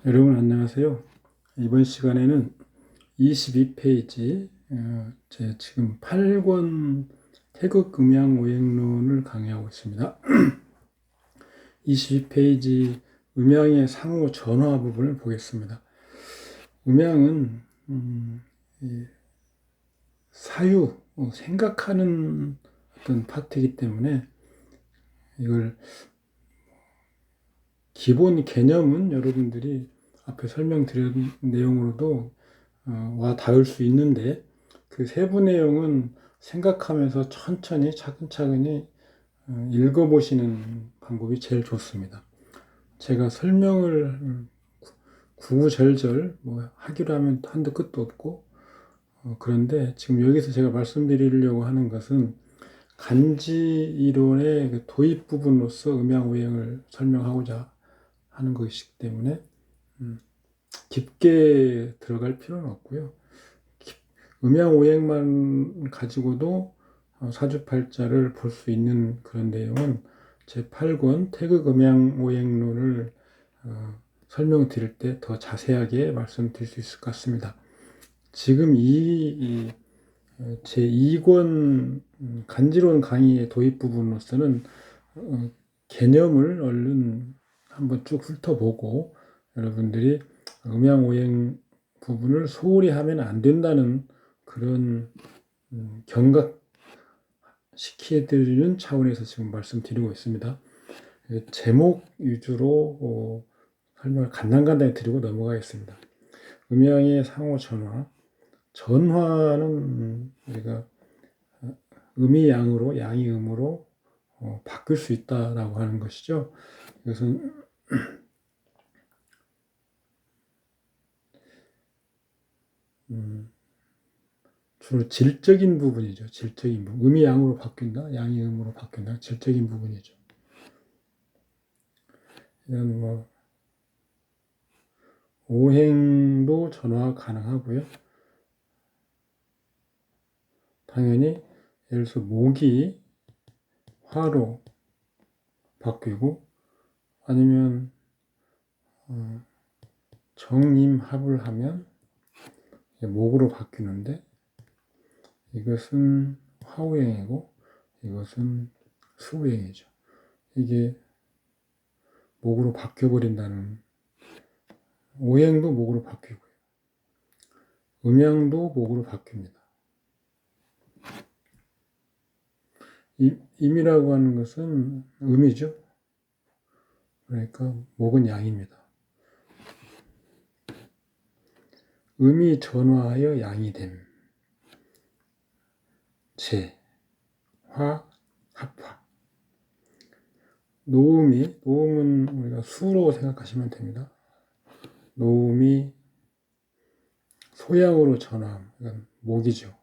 여러분 안녕하세요. 이번 시간에는 22페이지 제 지금 8권 태극 음양 오행론을 강의하고 있습니다. 22페이지 음양의 상호 전화 부분을 보겠습니다. 음양은 사유, 생각하는 어떤 파트이기 때문에 이걸 기본 개념은 여러분들이 앞에 설명드린 내용으로도 와 닿을 수 있는데 그 세부 내용은 생각하면서 천천히 차근차근히 읽어보시는 방법이 제일 좋습니다. 제가 설명을 구구절절 하기로 하면 한도 끝도 없고 그런데 지금 여기서 제가 말씀드리려고 하는 것은 간지 이론의 그 도입 부분으로서 음양오행을 설명하고자 하는 것이기 때문에 깊게 들어갈 필요는 없고요. 음양오행만 가지고도 사주팔자를 볼 수 있는 그런 내용은 제8권 태극음양오행론을 설명드릴 때 더 자세하게 말씀드릴 수 있을 것 같습니다. 지금 이 제2권 간지론 강의의 도입 부분으로서는 개념을 얼른 한번 쭉 훑어보고 여러분들이 음양오행 부분을 소홀히 하면 안 된다는 그런 경각시켜드리는 차원에서 지금 말씀드리고 있습니다. 제목 위주로 설명을 간단간단히 드리고 넘어가겠습니다. 음양의 상호 전화. 전화는 우리가 음이 양으로, 양이 음으로 바뀔 수 있다라고 하는 것이죠. 이것은 주로 질적인 부분이죠. 질적인 부분. 음이 양으로 바뀐다, 양이 음으로 바뀐다. 질적인 부분이죠. 이건 오행도 전화 가능하고요. 당연히 예를 들어서 목이 화로 바뀌고 아니면 정임합을 하면 목으로 바뀌는데 이것은 화오행이고 이것은 수오행이죠. 이게 목으로 바뀌어버린다는 오행도 목으로 바뀌고요. 음양도 목으로 바뀝니다. 임이라고 하는 것은 음이죠. 그러니까 목은 양입니다. 음이 전화하여 양이 됨. 재, 화, 합화. 노음은 우리가 수로 생각하시면 됩니다. 노음이 소양으로 전화함. 이건 목이죠.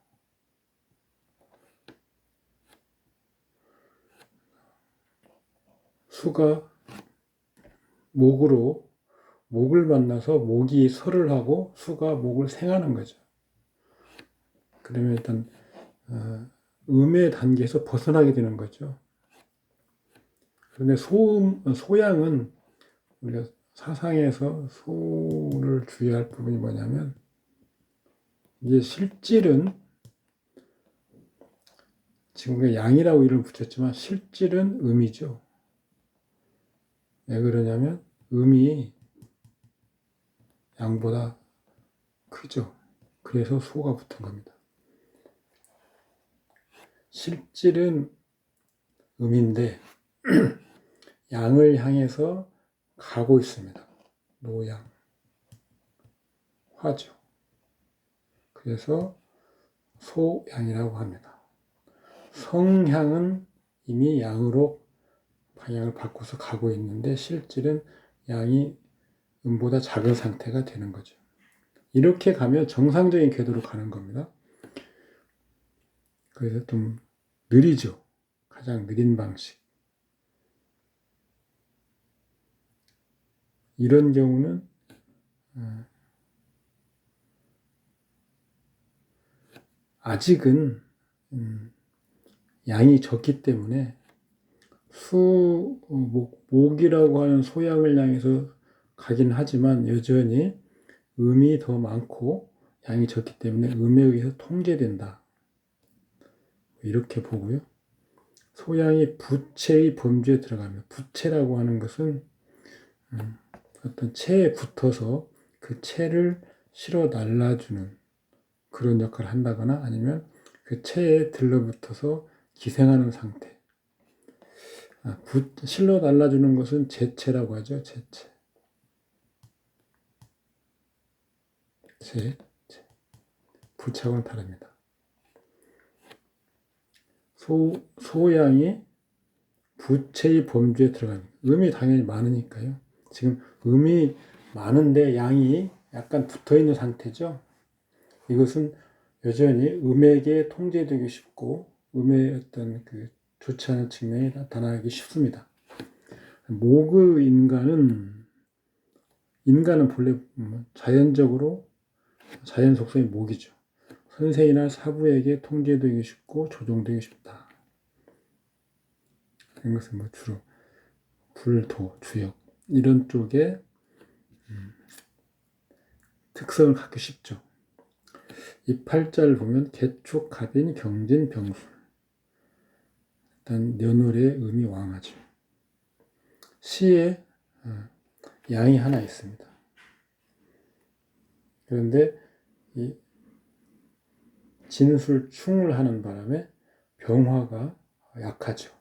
수가 목을 만나서 목이 설을 하고 수가 목을 생하는 거죠. 그러면 일단 음의 단계에서 벗어나게 되는 거죠. 그런데 소양은 우리가 사상에서 소를 주의할 부분이 뭐냐면 이게 실질은 지금 우리가 양이라고 이름을 붙였지만 실질은 음이죠. 왜 그러냐면 음이 양보다 크죠. 그래서 소가 붙은 겁니다. 실질은 음인데 양을 향해서 가고 있습니다. 노양, 화죠. 그래서 소양이라고 합니다. 성향은 이미 양으로 방향을 바꿔서 가고 있는데 실질은 양이 음보다 작은 상태가 되는 거죠. 이렇게 가면 정상적인 궤도로 가는 겁니다. 그래서 좀 느리죠. 가장 느린 방식. 이런 경우는 아직은 양이 적기 때문에 목이라고 하는 소양을 향해서 가긴 하지만 여전히 음이 더 많고 양이 적기 때문에 음에 의해서 통제된다. 이렇게 보고요. 소양이 부채의 범주에 들어갑니다. 부채라고 하는 것은 어떤 채에 붙어서 그 채를 실어 날라주는 그런 역할을 한다거나 아니면 그 채에 들러붙어서 기생하는 상태. 실러 날라주는 것은 제채라고 하죠. 제채. 부채하고는 다릅니다. 소양이 부채의 범주에 들어갑니다. 음이 당연히 많으니까요. 지금 음이 많은데 양이 약간 붙어있는 상태죠. 이것은 여전히 음에게 통제되기 쉽고 음의 어떤 그 좋지 않은 측면이 나타나기 쉽습니다. 목의 인간은 본래 자연적으로 자연 속성이 목이죠. 선생이나 사부에게 통제되기 쉽고 조종되기 쉽다. 이것은 뭐 주로 불, 주역 이런 쪽에 특성을 갖기 쉽죠. 이 팔자를 보면 개축, 갑인, 경진, 병술. 일단 년월의 음이 왕하죠. 시에 양이 하나 있습니다. 그런데 이 진술, 충을 하는 바람에 병화가 약하죠.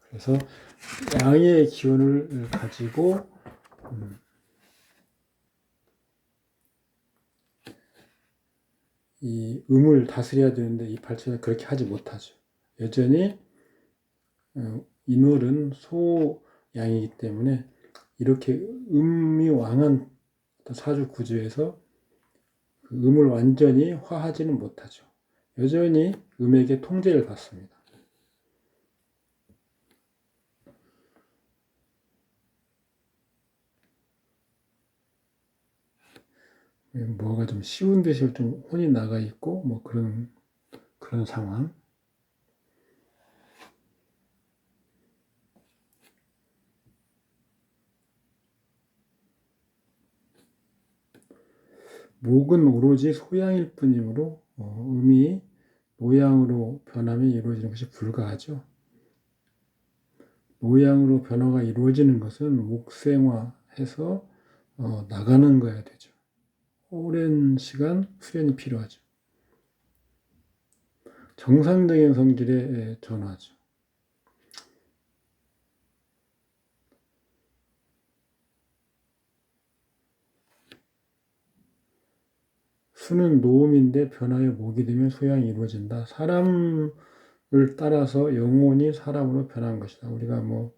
그래서 양의 기운을 가지고 이 음을 다스려야 되는데 이 팔자는 그렇게 하지 못하죠. 여전히 인월은 소양이기 때문에 이렇게 음이 왕한 사주 구조에서 그 음을 완전히 화하지는 못하죠. 여전히 음에게 통제를 받습니다. 뭐가 좀 쉬운 듯이 좀 혼이 나가 있고 뭐 그런 상황. 목은 오로지 소양일 뿐이므로 음이 노양으로 변함이 이루어지는 것이 불가하죠. 노양으로 변화가 이루어지는 것은 목생화해서 나가는 거야 되죠. 오랜 시간 수련이 필요하죠. 정상적인 성질의 전화죠. 수는 노음인데 변화의 목이 되면 소양이 이루어진다. 사람을 따라서 영혼이 사람으로 변한 것이다. 우리가 뭐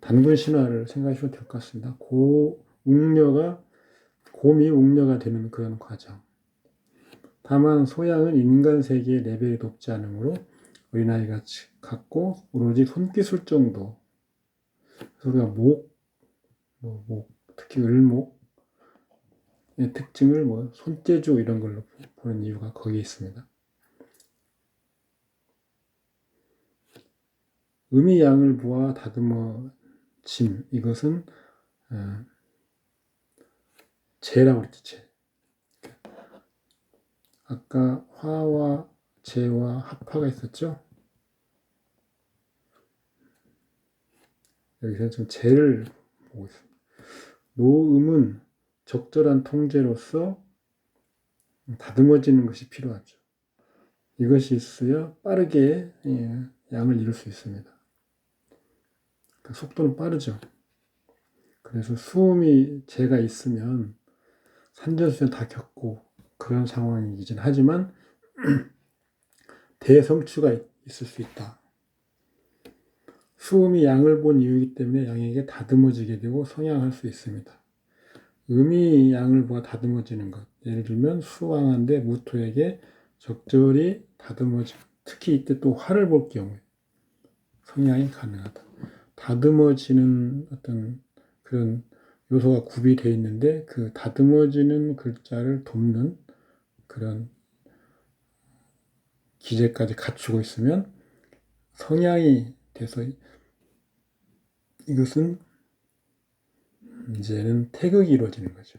단군 신화를 생각하시면 될 것 같습니다. 곰이 웅녀가 되는 그런 과정. 다만 소양은 인간 세계의 레벨이 높지 않으므로 어린아이가 갖고 오로지 손기술 정도. 그래서 우리가 특히 을목의 특징을 손재주 이런 걸로 보는 이유가 거기에 있습니다. 음이 양을 보아 다듬어짐. 이것은 재라고 그랬죠. 재. 아까 화와 재와 합화가 있었죠. 여기서 좀 재를 보고 있습니다. 노음은 적절한 통제로서 다듬어지는 것이 필요하죠. 이것이 있어야 빠르게 양을 이룰 수 있습니다. 속도는 빠르죠. 그래서 수음이 재가 있으면 산전수전 다 겪고 그런 상황이긴 하지만 대성취가 있을 수 있다. 수음이 양을 본 이유이기 때문에 양에게 다듬어지게 되고 성향할 수 있습니다. 음이 양을 보아 다듬어지는 것. 예를 들면 수왕한데 무토에게 적절히 다듬어지고 특히 이때 또 화를 볼 경우에 성향이 가능하다. 다듬어지는 어떤 그런 요소가 구비되어 있는데 그 다듬어지는 글자를 돕는 그런 기제까지 갖추고 있으면 성향이 돼서 이것은 이제는 태극이 이루어지는 거죠.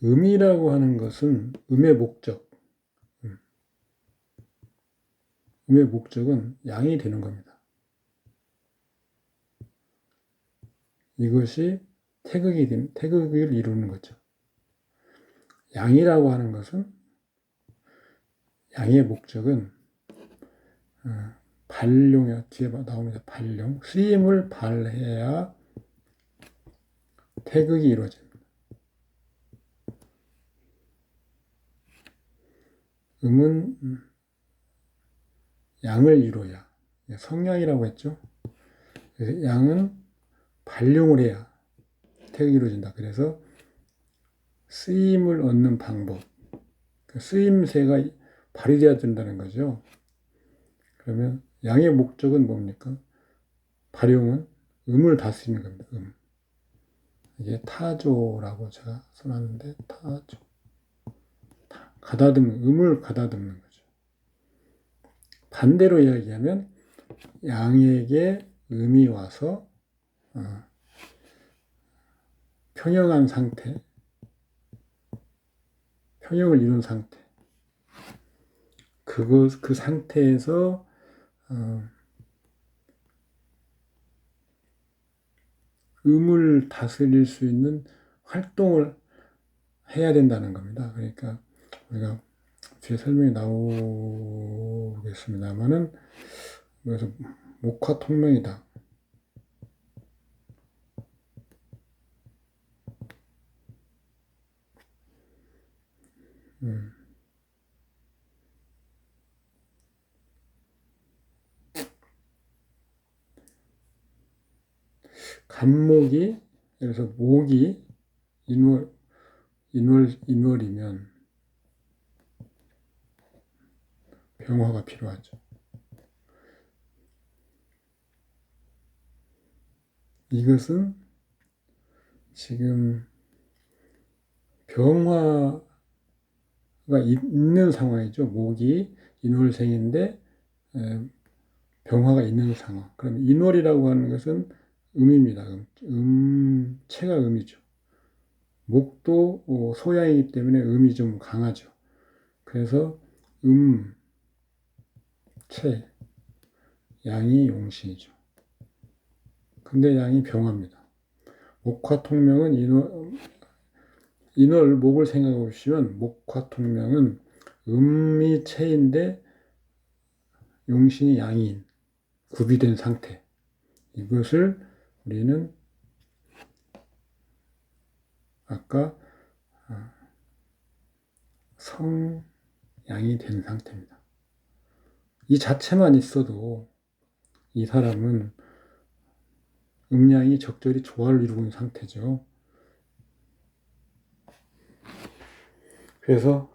음이라고 하는 것은 음의 목적은 양이 되는 겁니다. 이것이 태극을 이루는 거죠. 양이라고 하는 것은, 양의 목적은 발용이야. 뒤에 나옵니다. 발용. 쓰임을 발해야 태극이 이루어집니다. 음은 양을 이루어야. 성양이라고 했죠. 그래서 양은 발용을 해야 태극이 이루어진다. 그래서 쓰임을 얻는 방법. 쓰임새가 발휘되어야 된다는 거죠. 그러면 양의 목적은 뭡니까? 발용은 음을 다스리는 겁니다. 이게 타조라고 제가 써놨는데, 타조. 음을 가다듬는 거죠. 반대로 이야기하면 양에게 음이 와서 평형한 상태, 평형을 이룬 상태. 그 상태에서 음을 다스릴 수 있는 활동을 해야 된다는 겁니다. 그러니까 우리가 뒤에 설명이 나오겠습니다만은, 그래서 목화통명이다. 간목이, 그래서 목이 인월이면 병화가 필요하죠. 이것은 지금 병화가 있는 상황이죠. 목이 인월생인데 병화가 있는 상황. 그럼 인월이라고 하는 것은 음입니다. 체가 음이죠. 목도 소양이기 때문에 음이 좀 강하죠. 그래서 체, 양이 용신이죠. 근데 양이 병화입니다. 목화통명은 인월 목을 생각해 보시면, 목화통명은 음이 체인데 용신이 양인 구비된 상태. 이것을 우리는 아까 성양이 된 상태입니다. 이 자체만 있어도 이 사람은 음양이 적절히 조화를 이루고 있는 상태죠. 그래서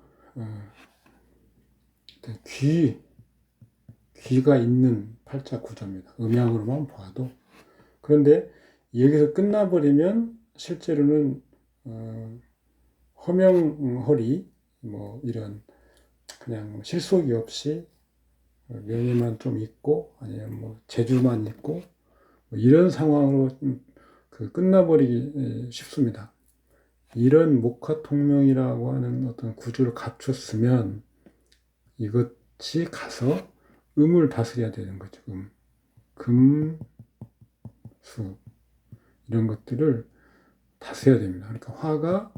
귀가 있는 팔자 구조입니다. 음양으로만 봐도. 그런데 여기서 끝나버리면 실제로는 허명허리 이런 그냥 실속이 없이 명예만 좀 있고 아니면 재주만 있고 이런 상황으로 끝나버리기 쉽습니다. 이런 목화통명이라고 하는 어떤 구조를 갖췄으면 이것이 가서 음을 다스려야 되는 거죠. 금, 수 이런 것들을 다스려야 됩니다. 그러니까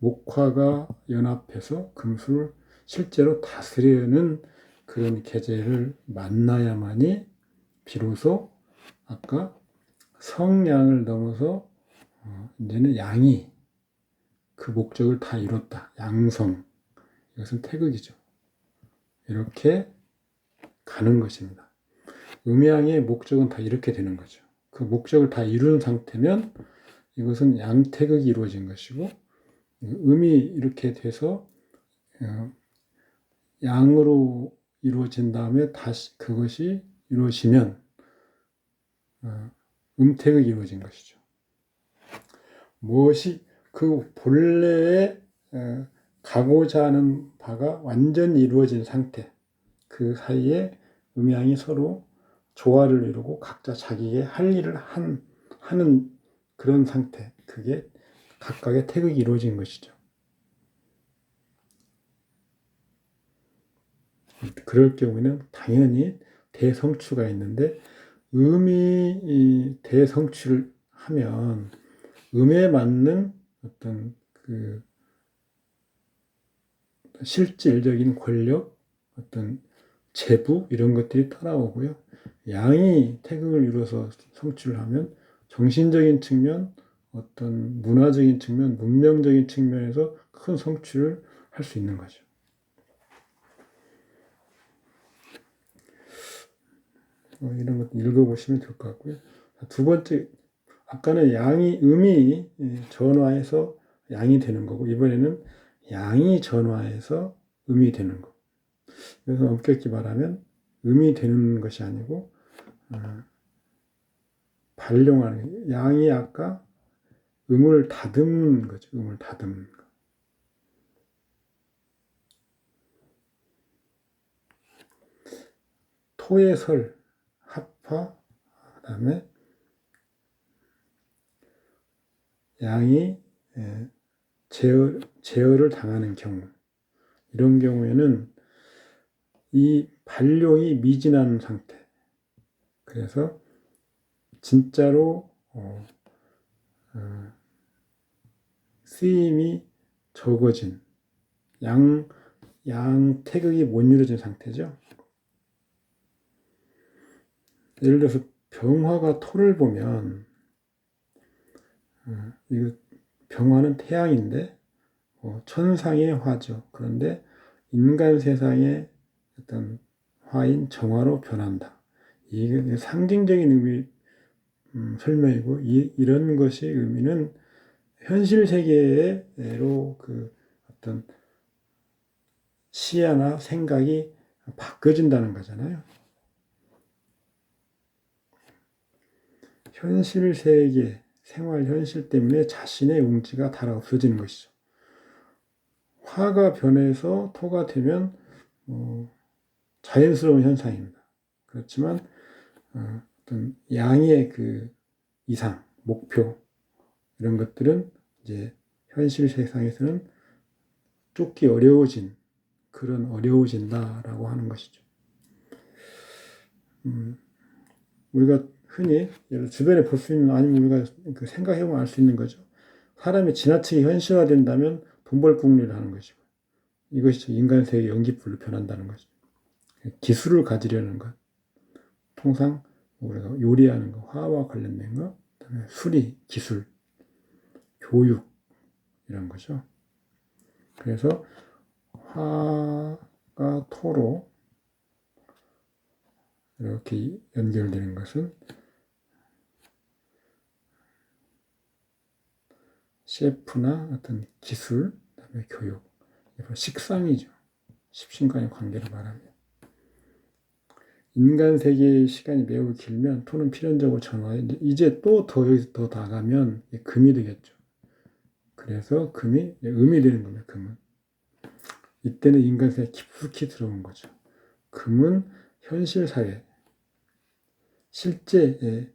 목화가 연합해서 금수를 실제로 다스리는 그런 계제를 만나야만이 비로소 아까 성양을 넘어서 이제는 양이 그 목적을 다 이뤘다. 양성. 이것은 태극이죠. 이렇게 가는 것입니다. 음양의 목적은 다 이렇게 되는 거죠. 그 목적을 다 이룬 상태면 이것은 양태극이 이루어진 것이고, 음이 이렇게 돼서 양으로 이루어진 다음에 다시 그것이 이루어지면 음태극이 이루어진 것이죠. 무엇이 그 본래에 가고자 하는 바가 완전히 이루어진 상태, 그 사이에 음양이 서로 조화를 이루고 각자 자기의 할 일을 하는 그런 상태, 그게 각각의 태극이 이루어진 것이죠. 그럴 경우에는 당연히 대성취가 있는데, 음이 대성취를 하면 음에 맞는 어떤 그 실질적인 권력, 어떤 재부 이런 것들이 따라오고요. 양이 태극을 이루어서 성취를 하면 정신적인 측면, 어떤 문화적인 측면, 문명적인 측면에서 큰 성취를 할 수 있는 거죠. 이런 것도 읽어보시면 될 것 같고요. 두 번째, 아까는 음이 전화해서 양이 되는 거고, 이번에는 양이 전화해서 음이 되는 거. 그래서 엄격히 말하면 음이 되는 것이 아니고 발용하는, 양이 아까 음을 다듬는 거죠. 음을 다듬는 거. 토의 설, 합화, 그 다음에 양이 제어를 당하는 경우, 이런 경우에는 이 발용이 미진한 상태, 그래서 진짜로 쓰임이 적어진, 양 태극이 못 이루어진 상태죠. 예를 들어서 병화가 토를 보면, 이거 병화는 태양인데 천상의 화죠. 그런데 인간 세상의 어떤 화인 정화로 변한다. 이게 상징적인 의미 설명이고, 이런 것이 의미는 현실 세계로 그 어떤 시야나 생각이 바뀌어진다는 거잖아요. 현실 세계, 생활 현실 때문에 자신의 운치가 다 없어지는 것이죠. 화가 변해서 토가 되면 자연스러운 현상입니다. 그렇지만 어떤 양의 그 이상, 목표 이런 것들은 이제 현실 세상에서는 쫓기 어려워진, 그런 어려워진다라고 하는 것이죠. 우리가 흔히 주변에 볼 수 있는, 아니면 우리가 그 생각해보면 알 수 있는 거죠. 사람이 지나치게 현실화된다면 돈 벌 궁리를 하는 것이고, 이것이 인간 세계 연기불로 변한다는 것이죠. 기술을 가지려는 것, 통상 우리가 요리하는 거, 화와 관련된 거, 그다음에 수리, 기술, 교육 이런 거죠. 그래서 화가 토로 이렇게 연결되는 것은 셰프나 어떤 기술, 그다음에 교육, 식상이죠. 십신간의 관계를 말하면. 인간 세계의 시간이 매우 길면 토는 필연적으로 전화해. 이제 또 여기서 더 나가면 금이 되겠죠. 그래서 금이 음이 되는 겁니다. 금은. 이때는 인간 세계에 깊숙이 들어온 거죠. 금은 현실 사회, 실제의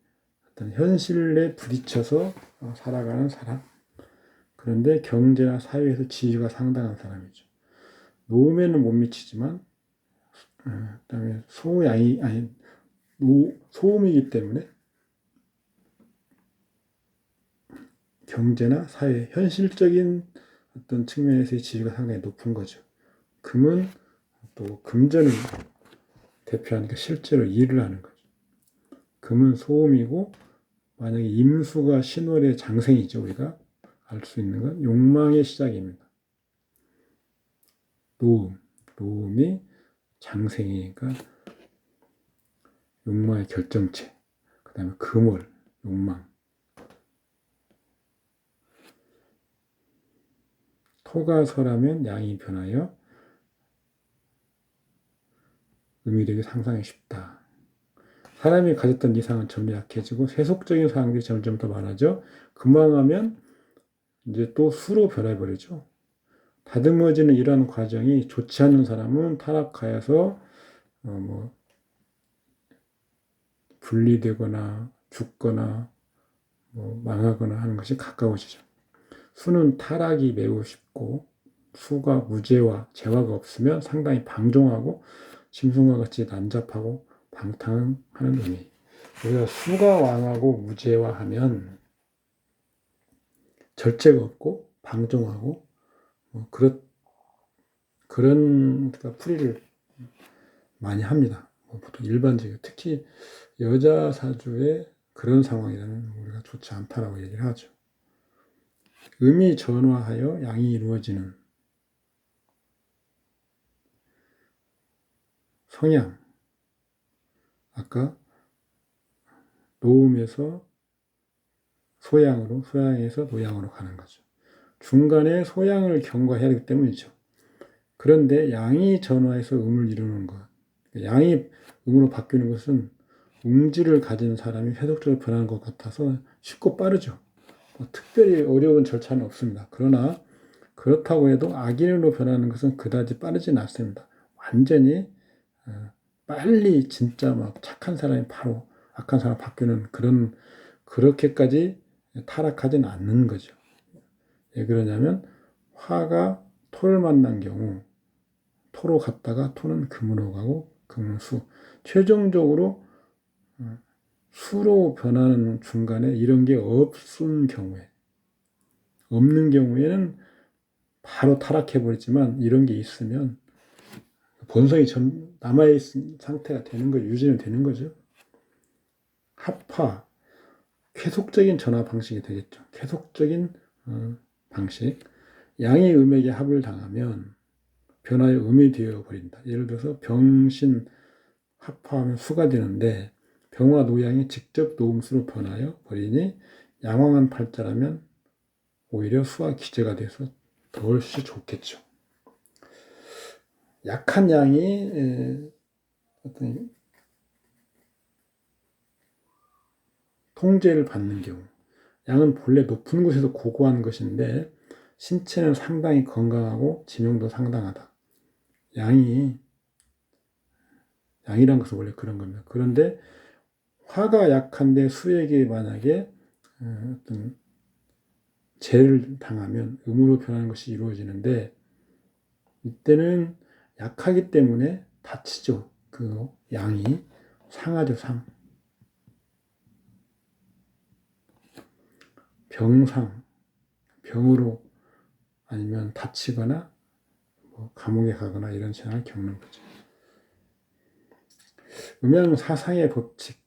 어떤 현실에 부딪혀서 살아가는 사람. 그런데 경제나 사회에서 지위가 상당한 사람이죠. 노움에는 못 미치지만, 그다음에 소음이기 때문에 경제나 사회, 현실적인 어떤 측면에서의 지위가 상당히 높은 거죠. 금은 또 금전을 대표하니까 실제로 일을 하는 거죠. 금은 소음이고, 만약에 임수가 신월의 장생이죠. 우리가 알 수 있는 건 욕망의 시작입니다. 노음이 장생이니까 욕망의 결정체. 그 다음에 금월, 욕망. 토가 설하면 양이 변하여 음이 되게 상상하기 쉽다. 사람이 가졌던 이상은 점점 약해지고 세속적인 사항들이 점점 더 많아져 금방하면 이제 또 수로 변해버리죠. 다듬어지는 이러한 과정이 좋지 않은 사람은 타락하여서 분리되거나 죽거나 망하거나 하는 것이 가까워지죠. 수는 타락이 매우 쉽고 수가 무죄와 재화가 없으면 상당히 방종하고 짐승과 같이 난잡하고 방탕하는 의미. 우리가 수가 왕하고 무죄화하면 절제가 없고 방종하고 그런 풀이를 많이 합니다. 보통 일반적이고 특히 여자 사주에 그런 상황이라면 우리가 좋지 않다라고 얘기를 하죠. 음이 전화하여 양이 이루어지는 성향. 아까 노음에서 소양으로, 소양에서 노양으로 가는 거죠. 중간에 소양을 경과해야 하기 때문이죠. 그런데 양이 전화해서 음을 이루는 것. 양이 음으로 바뀌는 것은 음질을 가진 사람이 회복적으로 변하는 것 같아서 쉽고 빠르죠. 특별히 어려운 절차는 없습니다. 그러나 그렇다고 해도 악인으로 변하는 것은 그다지 빠르진 않습니다. 완전히 빨리 진짜 막 착한 사람이 바로 악한 사람 바뀌는 그렇게까지 타락하지는 않는 거죠. 왜 그러냐면 화가 토를 만난 경우 토로 갔다가 토는 금으로 가고 금은 수. 최종적으로 수로 변하는 중간에 이런 게 없는 경우에는 바로 타락해버리지만 이런 게 있으면 본성이 남아있는 상태가 되는 거, 유지는 되는 거죠. 합화, 쾌속적인 전화 방식이 되겠죠. 쾌속적인 방식. 양이 음에게 합을 당하면 변화의 음이 되어버린다. 예를 들어서 병신 합화하면 수가 되는데 병화 노양이 직접 노음수로 변하여 버리니 양왕한 팔자라면 오히려 수와 기재가 돼서 덜시 좋겠죠. 약한 양이 어떤 통제를 받는 경우, 양은 본래 높은 곳에서 고고한 것인데 신체는 상당히 건강하고 지명도 상당하다. 양이란 것은 원래 그런 겁니다. 그런데 화가 약한데 수에게 만약에 어떤 재를 당하면 음으로 변하는 것이 이루어지는데 이때는 약하기 때문에 다치죠. 그 양이 상하죠, 상. 병으로 아니면 다치거나 감옥에 가거나 이런 상황을 겪는 거죠. 음양 사상의 법칙.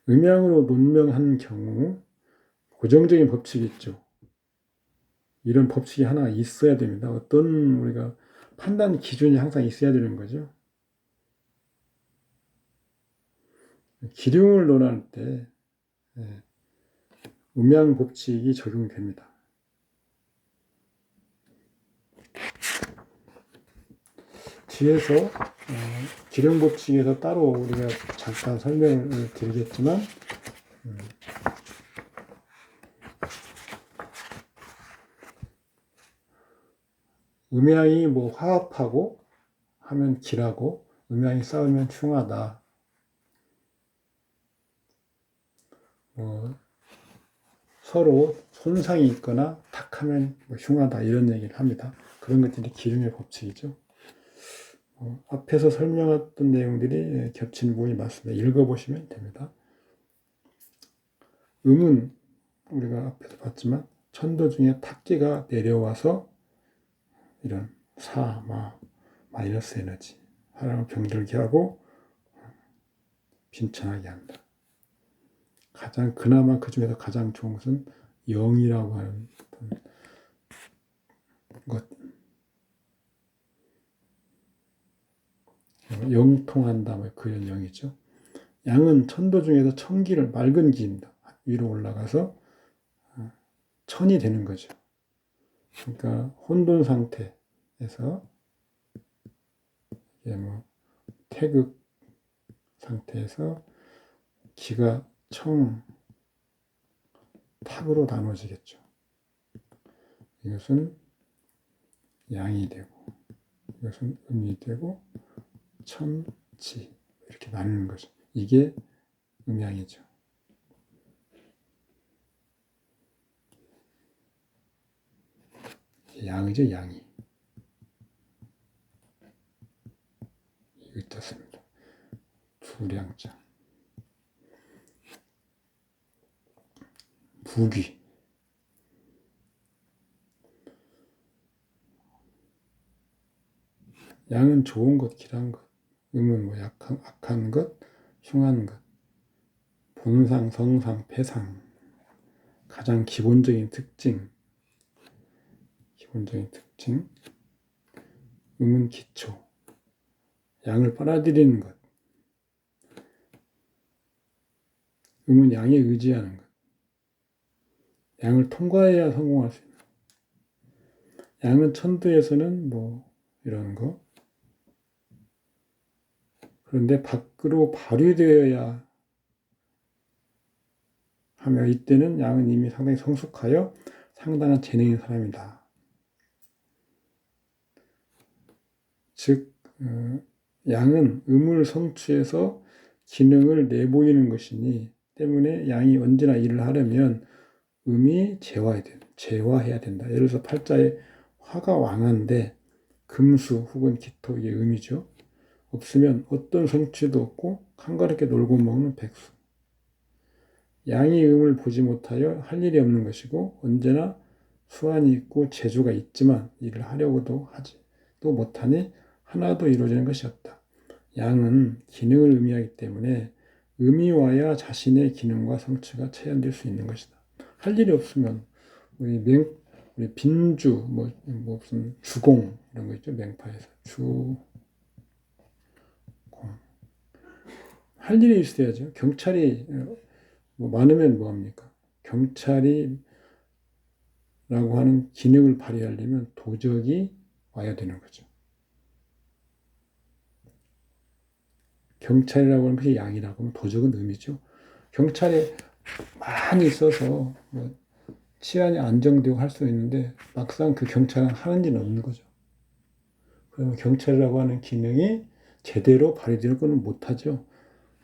음양으로 논명한 경우 고정적인 법칙이 있죠. 이런 법칙이 하나 있어야 됩니다. 어떤 우리가 판단 기준이 항상 있어야 되는 거죠. 기륭을 논할 때 음양 법칙이 적용됩니다. 뒤에서 기룡 법칙에서 따로 우리가 잠깐 설명을 드리겠지만 음양이 화합하고 하면 기라고 음양이 싸우면 흉하다. 서로 손상이 있거나 탁하면 흉하다 이런 얘기를 합니다. 그런 것들이 기름의 법칙이죠. 앞에서 설명했던 내용들이 겹치는 부분이 맞습니다. 읽어보시면 됩니다. 음은 우리가 앞에서 봤지만 천도 중에 탁기가 내려와서 이런 마이너스 에너지 사람을 병들게 하고 빈천하게 한다. 그나마 그 중에서 가장 좋은 것은 영이라고 하는 것. 영통한다, 그런 영이죠. 양은 천도 중에서 천기를 맑은 기입니다. 위로 올라가서 천이 되는 거죠. 그러니까 혼돈 상태에서 태극 상태에서 기가 탁으로 나눠지겠죠. 이것은 양이 되고 이것은 음이 되고 천지 이렇게 나누는 거죠. 이게 음양이죠. 양이죠, 양이. 이거 떴습니다. 두량자. 부귀. 양은 좋은 것, 길한 것. 음은 뭐 악한 것, 흉한 것. 본상, 성상, 패상. 가장 기본적인 특징. 음은 기초. 양을 빨아들이는 것. 음은 양에 의지하는 것. 양을 통과해야 성공할 수 있는 것. 양은 천도에서는 뭐 이런 거. 그런데 밖으로 발휘되어야 하며 이때는 양은 이미 상당히 성숙하여 상당한 재능인 사람이다. 즉 양은 음을 성취해서 기능을 내보이는 것이니 때문에 양이 언제나 일을 하려면 음이 재화해야 된다. 예를 들어서 팔자에 화가 왕한데 금수 혹은 기토 이게 음이죠. 없으면 어떤 성취도 없고 한가롭게 놀고 먹는 백수. 양이 음을 보지 못하여 할 일이 없는 것이고 언제나 수완이 있고 재주가 있지만 일을 하려고도 하지 또 못하니 하나도 이루어지는 것이 없다. 양은 기능을 의미하기 때문에 음이 와야 자신의 기능과 성취가 체현될 수 있는 것이다. 할 일이 없으면 우리 빈주 무슨 주공 이런 거 있죠. 맹파에서 주공 할 일이 있어야죠. 경찰이 뭐 많으면 뭐합니까? 경찰이라고 하는 기능을 발휘하려면 도적이 와야 되는 거죠. 경찰이라고 하는 것이 양이라고 하면 도적은 음이죠. 경찰이 많이 있어서 뭐 치안이 안정되고 할 수 있는데 막상 그 경찰은 하는 일은 없는 거죠. 그러면 경찰이라고 하는 기능이 제대로 발휘되는 건 못하죠.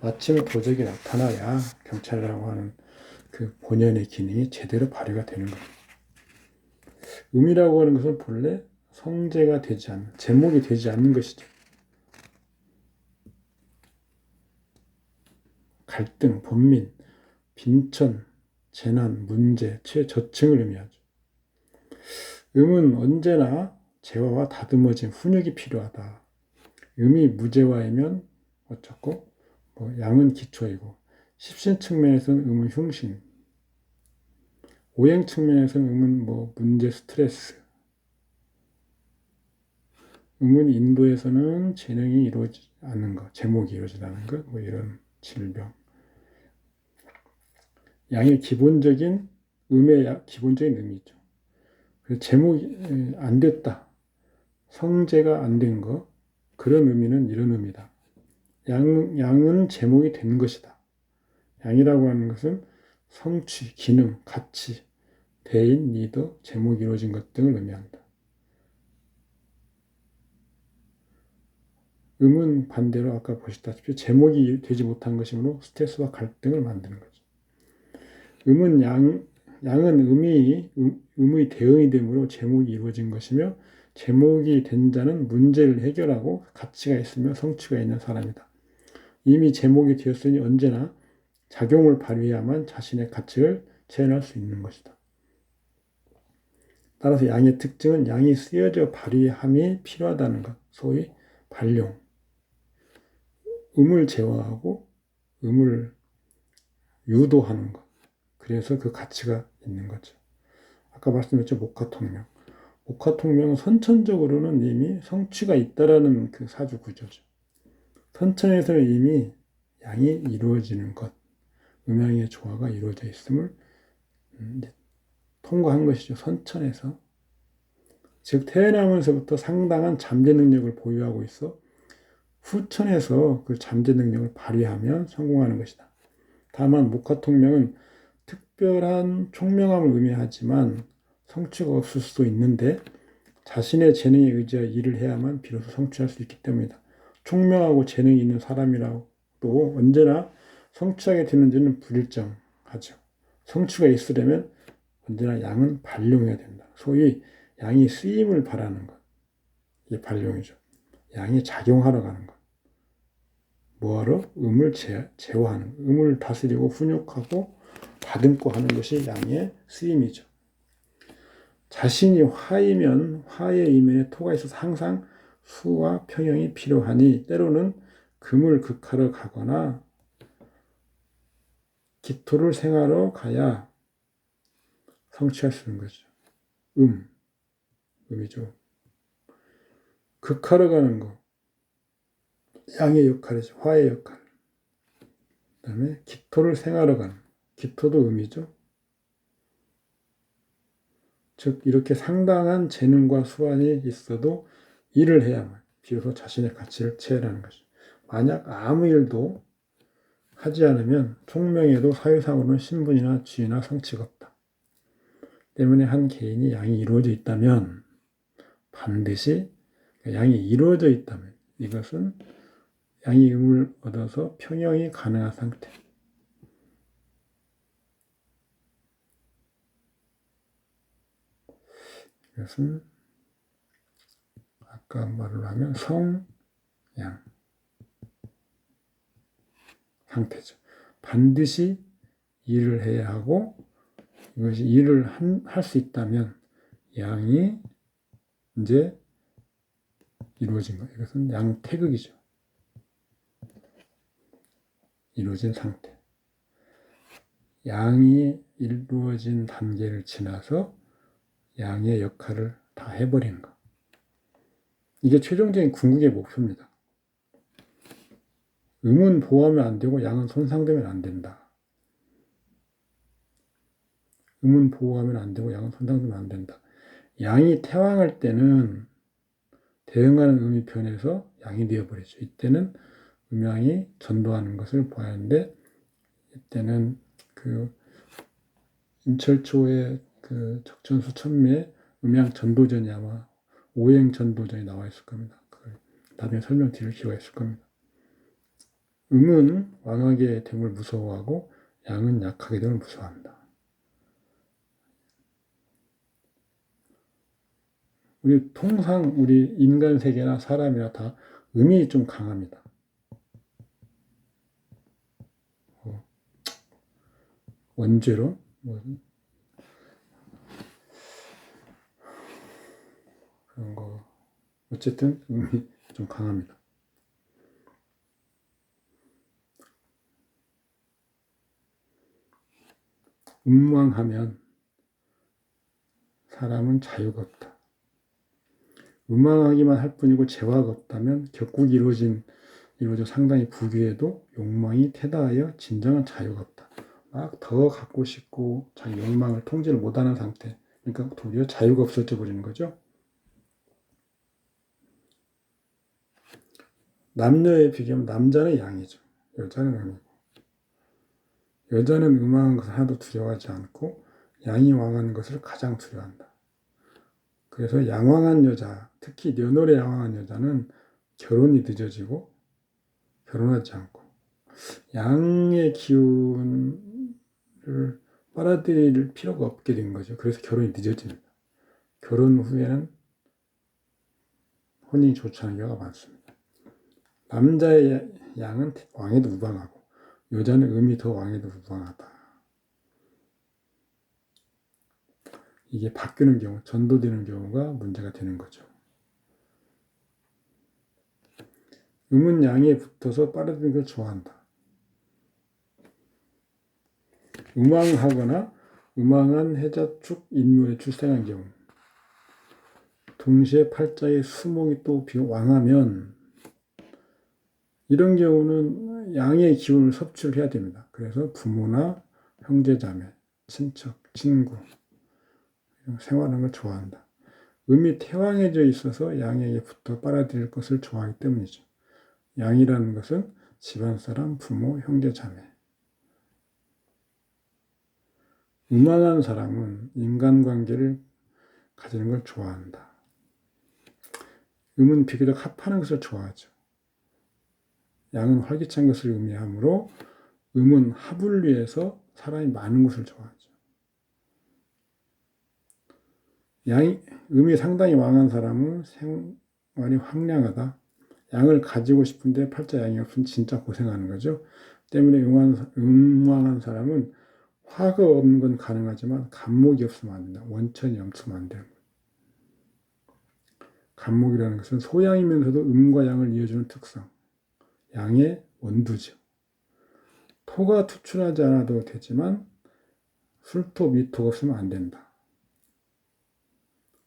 마침 도적이 나타나야 경찰이라고 하는 그 본연의 기능이 제대로 발휘가 되는 겁니다. 음이라고 하는 것은 본래 성제가 되지 않는, 제목이 되지 않는 것이죠. 갈등, 번민, 빈천, 재난, 문제, 저층을 의미하죠. 음은 언제나 재화와 다듬어진 훈육이 필요하다. 음이 무재화이면 어쩌고, 양은 기초이고, 십신 측면에서는 음은 흉신, 오행 측면에서는 음은 문제, 스트레스, 음은 인도에서는 재능이 이루어지지 않는 것, 제목이 이루어지지 않는 것, 이런 질병. 양의 기본적인 기본적인 의미죠. 제목이 안 됐다. 성제가 안 된 거. 그런 의미는 이런 의미다. 양은 제목이 된 것이다. 양이라고 하는 것은 성취, 기능, 가치, 대인, 리더, 제목이 이루어진 것 등을 의미한다. 음은 반대로 아까 보셨다시피 제목이 되지 못한 것이므로 스트레스와 갈등을 만드는 거죠. 음은 양은 음의 대응이 되므로 제목이 이루어진 것이며 제목이 된 자는 문제를 해결하고 가치가 있으며 성취가 있는 사람이다. 이미 제목이 되었으니 언제나 작용을 발휘해야만 자신의 가치를 재현할 수 있는 것이다. 따라서 양의 특징은 양이 쓰여져 발휘함이 필요하다는 것, 소위 발용. 음을 제어하고 음을 유도하는 것. 그래서 그 가치가 있는 거죠. 아까 말씀드렸죠. 목화통명. 목화통명은 선천적으로는 이미 성취가 있다라는 그 사주 구조죠. 선천에서는 이미 양이 이루어지는 것, 음양의 조화가 이루어져 있음을 통과한 것이죠. 선천에서. 즉 태어나면서부터 상당한 잠재 능력을 보유하고 있어 후천에서 그 잠재 능력을 발휘하면 성공하는 것이다. 다만 목화통명은 특별한 총명함을 의미하지만 성취가 없을 수도 있는데 자신의 재능에 의지하여 일을 해야만 비로소 성취할 수 있기 때문이다. 총명하고 재능이 있는 사람이라고 또 언제나 성취하게 되는지는 불일정하죠. 성취가 있으려면 언제나 양은 발용해야 된다. 소위 양이 쓰임을 바라는 것. 이게 발용이죠. 양이 작용하러 가는 것. 뭐하러? 음을 제어하는, 음을 다스리고 훈육하고 다듬고 하는 것이 양의 쓰임이죠. 자신이 화이면 화의 이면에 토가 있어서 항상 수와 평형이 필요하니 때로는 금을 극하러 가거나 기토를 생하러 가야 성취할 수 있는 거죠. 음이죠. 극하러 가는 거, 양의 역할이죠. 화의 역할. 그 다음에 기토를 생하러 가는, 기토도 음이죠. 즉 이렇게 상당한 재능과 수완이 있어도 일을 해야만 비로소 자신의 가치를 체현하는 것이죠. 만약 아무 일도 하지 않으면 총명해도 사회상으로는 신분이나 지위나 성취가 없다. 때문에 한 개인이 양이 이루어져 있다면 반드시 양이 이루어져 있다면 이것은 양이 음을 얻어서 평형이 가능한 상태. 이것은 아까 말을 하면 성양 상태죠. 반드시 일을 해야 하고 이것이 일을 할 수 있다면 양이 이제 이루어진 거예요. 이것은 양태극이죠. 이루어진 상태. 양이 이루어진 단계를 지나서 양의 역할을 다 해버리는 것. 이게 최종적인 궁극의 목표입니다. 음은 보호하면 안 되고 양은 손상되면 안 된다. 음은 보호하면 안 되고 양은 손상되면 안 된다. 양이 태왕할 때는 대응하는 음이 변해서 양이 되어버리죠. 이때는 음양이 전도하는 것을 보아야 하는데 이때는 그 임철초의 그 적천수 천미의 음양 전도전이 아마 오행 전도전이 나와 있을 겁니다. 그걸 나중에 설명드릴 기회가 있을 겁니다. 음은 왕하게 됨을 무서워하고 양은 약하게 됨을 무서워한다. 통상 우리 인간 세계나 사람이나 다 음이 좀 강합니다. 원죄로 그런 거 어쨌든 음이 좀 강합니다. 음왕하면 사람은 자유가 없다. 음왕하기만 할 뿐이고 재화가 없다면 격국이 이루어져 상당히 부귀해도 욕망이 태다하여 진정한 자유가 없다. 막 더 갖고 싶고 자기 욕망을 통제를 못하는 상태. 그러니까 도리어 자유가 없어져 버리는 거죠. 남녀에 비교하면 남자는 양이죠. 여자는 음이고. 여자는 음왕한 것을 하나도 두려워하지 않고 양이 왕하는 것을 가장 두려워한다. 그래서 양왕한 여자, 특히 년월에 양왕한 여자는 결혼이 늦어지고 결혼하지 않고 양의 기운을 빨아들일 필요가 없게 된 거죠. 그래서 결혼이 늦어집니다. 결혼 후에는 혼인이 좋지 않은 경우가 많습니다. 남자의 양은 왕에도 무방하고 여자는 음이 더 왕에도 무방하다. 이게 바뀌는 경우, 전도되는 경우가 문제가 되는 거죠. 음은 양에 붙어서 빨아들이는 걸 좋아한다. 음왕하거나 음왕한 해자축 인묘에 출생한 경우 동시에 팔자에 수목이 또 왕하면 이런 경우는 양의 기운을 섭취를 해야 됩니다. 그래서 부모나 형제자매, 친척, 친구 생활하는 걸 좋아한다. 음이 태왕해져 있어서 양에게 붙어 빨아들일 것을 좋아하기 때문이죠. 양이라는 것은 집안사람, 부모, 형제자매. 음왕한 사람은 인간관계를 가지는 걸 좋아한다. 음은 비교적 합하는 것을 좋아하죠. 양은 활기찬 것을 의미하므로 음은 합을 위해서 사람이 많은 것을 좋아하죠. 음이 상당히 왕한 사람은 생활이 황량하다. 양을 가지고 싶은데 팔자 양이 없으면 진짜 고생하는 거죠. 때문에 음왕한 사람은 화가 없는 건 가능하지만 간목이 없으면 안 된다. 원천이 없으면 안 돼요. 간목이라는 것은 소양이면서도 음과 양을 이어주는 특성. 양의 원두죠. 토가 투출하지 않아도 되지만 술토, 미토가 없으면 안 된다.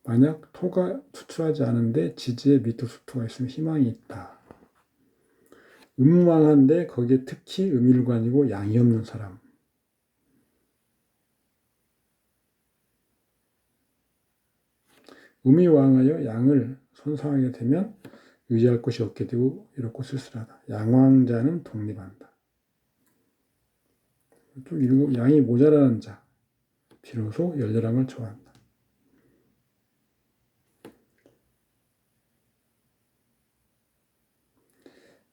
만약 토가 투출하지 않은데 지지에 미토, 수토가 있으면 희망이 있다. 음왕한데 거기에 특히 음일관이고 양이 없는 사람. 음이 왕하여 양을 손상하게 되면 의지할 곳이 없게 되고 이렇고 쓸쓸하다. 양왕자는 독립한다. 또 양이 모자라는 자, 비로소 열렬함을 좋아한다.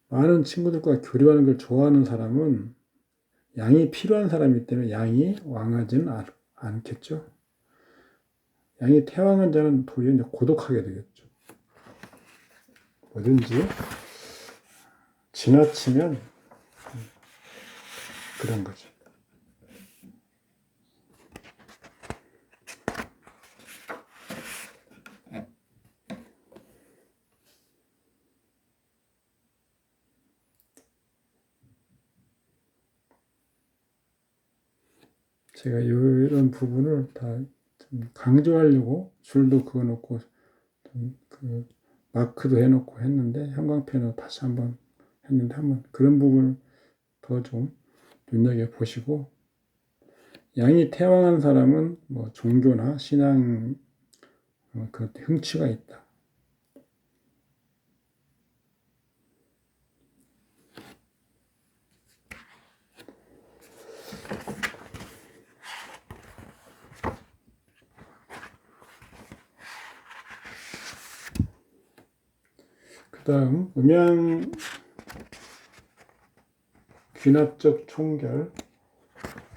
많은 친구들과 교류하는 걸 좋아하는 사람은 양이 필요한 사람이기 때문에 양이 왕하지는 않겠죠. 양이 태왕한 자는 도리어 이제 고독하게 되겠죠. 뭐든지 지나치면 그런 거죠. 제가 이런 부분을 다 좀 강조하려고 줄도 그어놓고 그 마크도 해놓고 했는데 형광펜으로 다시 한번 했는데 한번 그런 부분을 더 좀 눈여겨 보시고 양이 태왕한 사람은 뭐 종교나 신앙 그 흥취가 있다. 그 다음 음양 귀납적 총결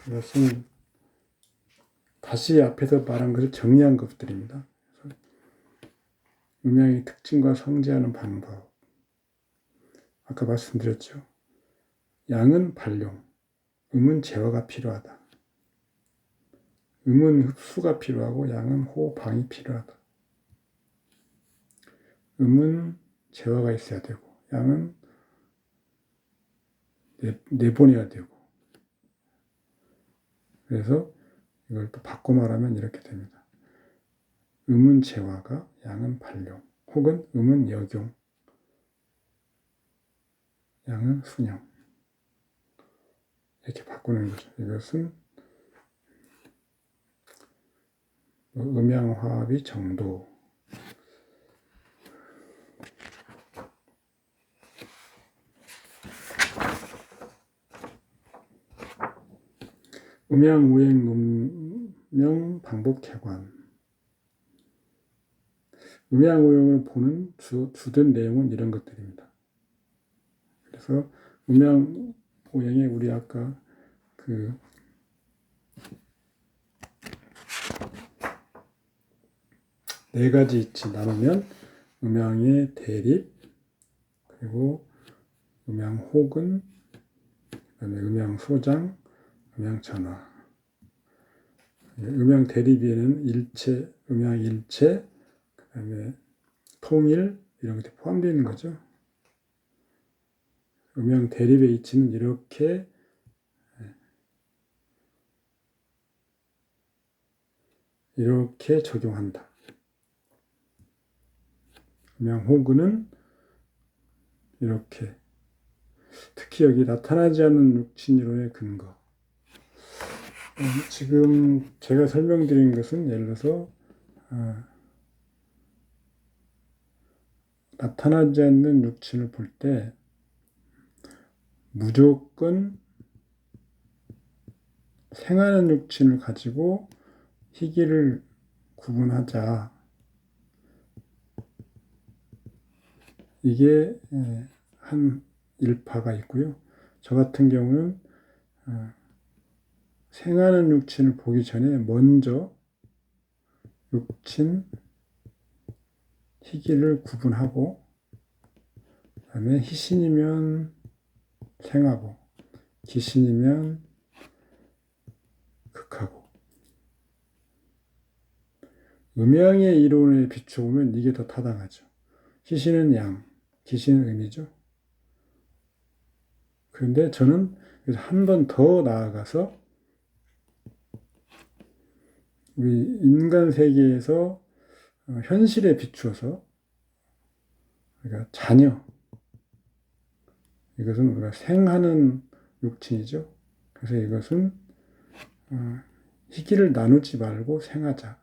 이것은 다시 앞에서 말한 것을 정리한 것들입니다. 음양의 특징과 성제하는 방법 아까 말씀드렸죠. 양은 발용, 음은 제어가 필요하다. 음은 흡수가 필요하고 양은 호방이 필요하다. 음은 제어가 있어야 되고 양은 내보내야 되고 그래서 이걸 또 바꿔 말하면 이렇게 됩니다. 음은 재화가, 양은 발용, 혹은 음은 역용, 양은 순영. 이렇게 바꾸는 거죠. 이것은 음양화합이 정도. 음양, 우행, 문명, 방법, 개관. 음양, 우행을 보는 주된 내용은 이런 것들입니다. 그래서 음양, 우행에 우리 아까 그 네 가지 이치 나누면 음양의 대립, 그리고 음양 혹은, 그다음에 음양 소장, 음양 전화. 음양 대립에는 일체, 음양 일체, 그다음에 통일 이런 것들이 포함되어 있는 거죠. 음양 대립의 이치는 이렇게 적용한다. 음양 호근은 이렇게. 특히 여기 나타나지 않는 육친이론의 근거. 지금 제가 설명드린 것은 예를 들어서 나타나지 않는 육친을 볼 때 무조건 생하는 육친을 가지고 희기를 구분하자. 이게 일파가 있고요. 저 같은 경우는 생하는 육친을 보기 전에 먼저 육친, 희기를 구분하고, 그 다음에 희신이면 생하고, 기신이면 극하고. 음양의 이론에 비춰보면 이게 더 타당하죠. 희신은 양, 기신은 음이죠. 그런데 저는 한 번 더 나아가서 우리 인간 세계에서 현실에 비추어서, 그러니까 자녀, 이것은 우리가 생하는 육친이죠. 그래서 이것은 희기를 나누지 말고 생하자.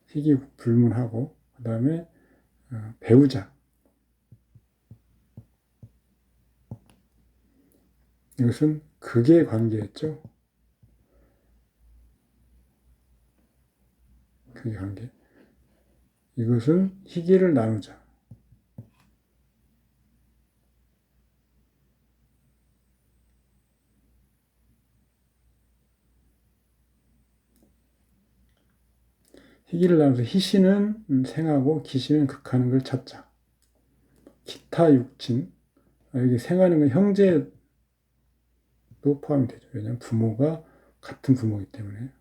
희기 불문하고, 그 다음에 배우자. 이것은 극의 관계였죠. 극의 관계. 이것은 희기를 나누자. 희기를 나눠서 희신은 생하고 기신은 극하는 걸 찾자. 기타 육친, 여기 생하는 건 형제도 포함이 되죠. 왜냐하면 부모가 같은 부모이기 때문에.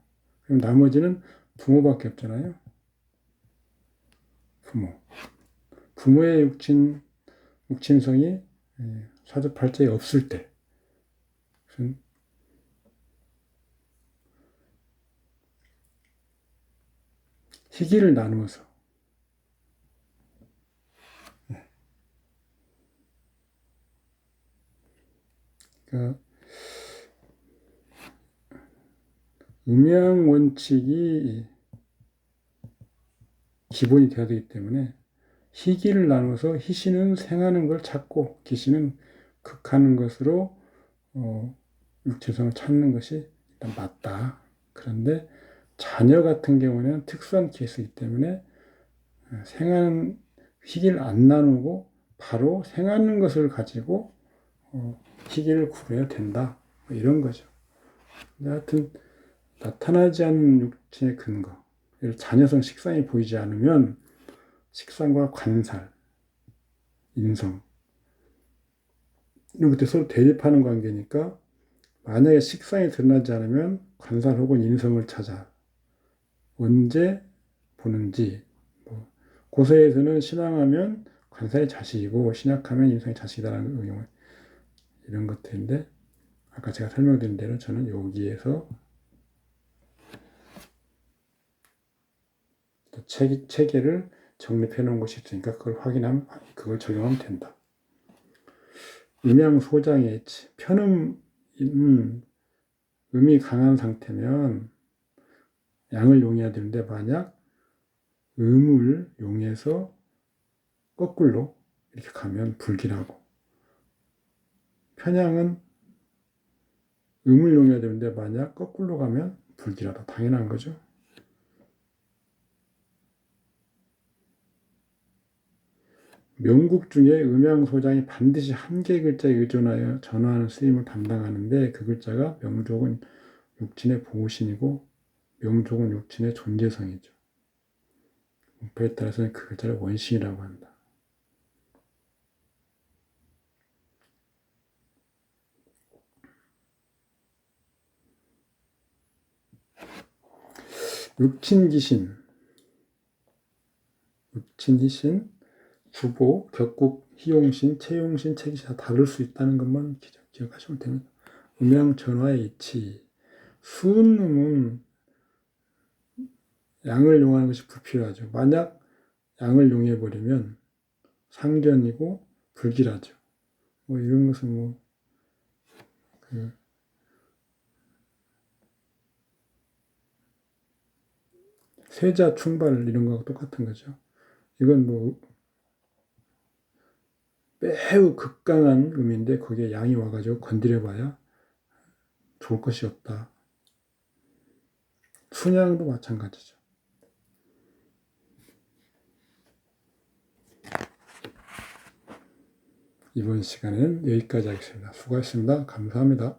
그럼 나머지는 부모밖에 없잖아요. 부모의 육친성이 사주팔자에 없을 때, 희기를 나누어서, 그러니까 음양 원칙이 기본이 되어야 되기 때문에 희기를 나눠서 희신은 생하는 걸 찾고 기신은 극하는 것으로 육체성을 찾는 것이 일단 맞다. 그런데 자녀 같은 경우는 특수한 케이스이기 때문에 생하는 희기를 안 나누고 바로 생하는 것을 가지고 희기를 구해야 된다. 뭐 이런 거죠. 하여튼 나타나지 않는 육체의 근거, 자녀성 식상이 보이지 않으면 식상과 관살, 인성 이런 것들 서로 대립하는 관계니까 만약에 식상이 드러나지 않으면 관살 혹은 인성을 찾아 언제 보는지. 고서에서는 신앙하면 관살이 자식이고 신약하면 인성이 자식이다라는 의용을 이런 것들인데 아까 제가 설명드린 대로 저는 여기에서 체계를 정립해 놓은 것이 있으니까 그걸 확인하면 그걸 적용하면 된다. 음양소장의 음이 강한 상태면 양을 용해야 되는데 만약 음을 용해서 거꾸로 이렇게 가면 불길하고 편양은 음을 용해야 되는데 만약 거꾸로 가면 불길하다. 당연한 거죠. 명국 중에 음양소장이 반드시 한 개의 글자에 의존하여 전화하는 쓰임을 담당하는데 그 글자가 명족은 육친의 보호신이고 명족은 육친의 존재성이죠. 문파에 따라서는 그 글자를 원신이라고 한다. 육친기신, 육친희신, 주보, 격국, 희용신, 채용신, 체기신 다 다를 수 있다는 것만 기억하시면 됩니다. 음양전화의 이치, 수음은 양을 용하는 것이 불필요하죠. 만약 양을 용해버리면 상견이고 불길하죠. 뭐 이런 것은 세자 충발 이런 거하고 똑같은 거죠. 이건 매우 극강한 음인데 거기에 양이 와가지고 건드려봐야 좋을 것이 없다. 순양도 마찬가지죠. 이번 시간에는 여기까지 하겠습니다. 수고하셨습니다. 감사합니다.